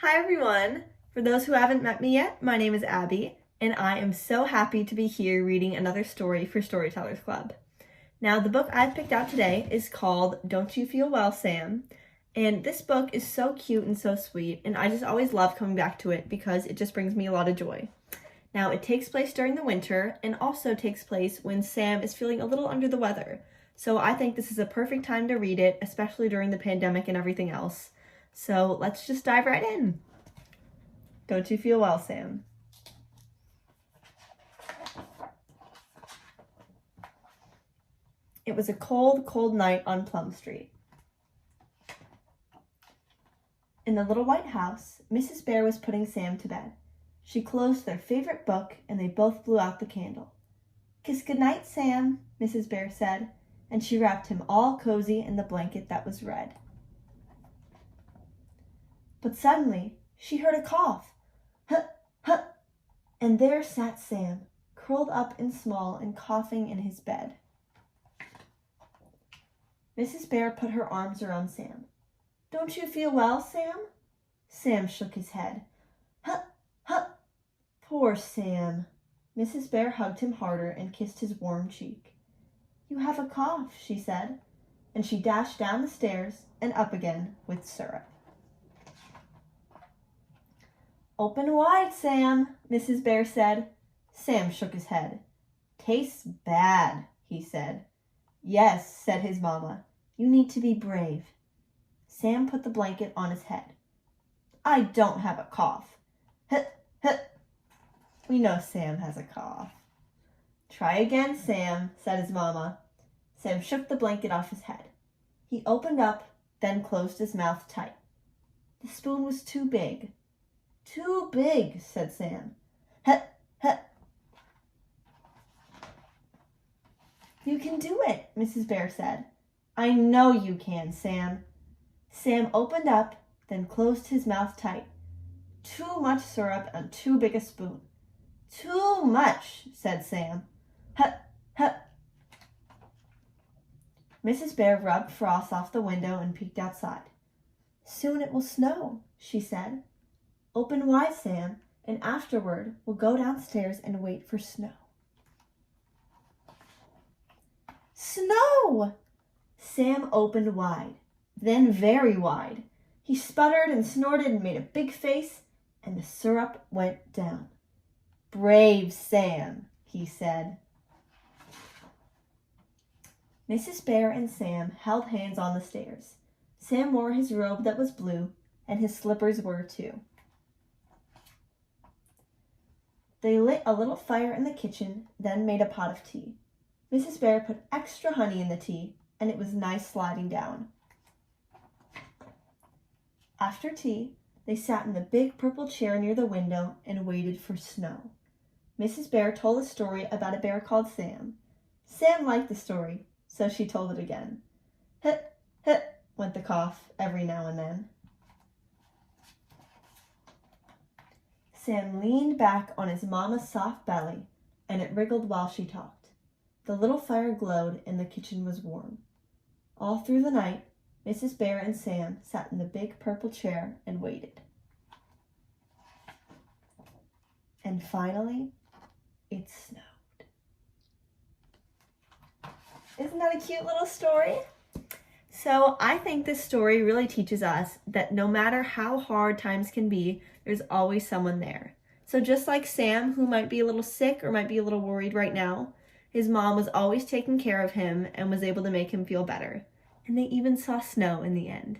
Hi everyone! For those who haven't met me yet, my name is Abby, and I am so happy to be here reading another story for Storytellers Club. Now, the book I've picked out today is called Don't You Feel Well, Sam? And this book is so cute and so sweet, and I just always love coming back to it because it just brings me a lot of joy. Now, it takes place during the winter and also takes place when Sam is feeling a little under the weather. So I think this is a perfect time to read it, especially during the pandemic and everything else. So let's just dive right in. Don't you feel well, Sam? It was a cold, cold night on Plum Street. In the little white house, Mrs. Bear was putting Sam to bed. She closed their favorite book, and they both blew out the candle. "Kiss goodnight, Sam," Mrs. Bear said, and she wrapped him all cozy in the blanket that was red. But suddenly, she heard a cough. "Huh, huh," and there sat Sam, curled up and small and coughing in his bed. Mrs. Bear put her arms around Sam. "Don't you feel well, Sam?" Sam shook his head. "Huh, huh." Poor Sam. Mrs. Bear hugged him harder and kissed his warm cheek. "You have a cough," she said, and she dashed down the stairs and up again with syrup. "Open wide, Sam," Mrs. Bear said. Sam shook his head. "Tastes bad," he said. "Yes," said his mama. "You need to be brave." Sam put the blanket on his head. "I don't have a cough." "Hit, hit." We know Sam has a cough. "Try again, Sam," said his mama. Sam shook the blanket off his head. He opened up, then closed his mouth tight. The spoon was too big. "Too big," said Sam. "Hit, hit." "You can do it," Mrs. Bear said. "I know you can, Sam." Sam opened up, then closed his mouth tight. Too much syrup on too big a spoon. "Too much," said Sam. "Hut, hut." Mrs. Bear rubbed frost off the window and peeked outside. "Soon it will snow," she said. "Open wide, Sam, and afterward we'll go downstairs and wait for snow." Snow! Sam opened wide, then very wide. He sputtered and snorted and made a big face, and the syrup went down. "Brave Sam," he said. Mrs. Bear and Sam held hands on the stairs. Sam wore his robe that was blue, and his slippers were too. They lit a little fire in the kitchen, then made a pot of tea. Mrs. Bear put extra honey in the tea, and it was nice sliding down. After tea, they sat in the big purple chair near the window and waited for snow. Mrs. Bear told a story about a bear called Sam. Sam liked the story, so she told it again. "Hit, hit," went the cough every now and then. Sam leaned back on his mama's soft belly, and it wriggled while she talked. The little fire glowed, and the kitchen was warm. All through the night, Mrs. Bear and Sam sat in the big purple chair and waited. And finally, it snowed. Isn't that a cute little story? So I think this story really teaches us that no matter how hard times can be, there's always someone there. So just like Sam, who might be a little sick or might be a little worried right now, his mom was always taking care of him and was able to make him feel better. And they even saw snow in the end.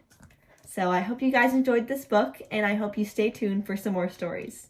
So I hope you guys enjoyed this book, and I hope you stay tuned for some more stories.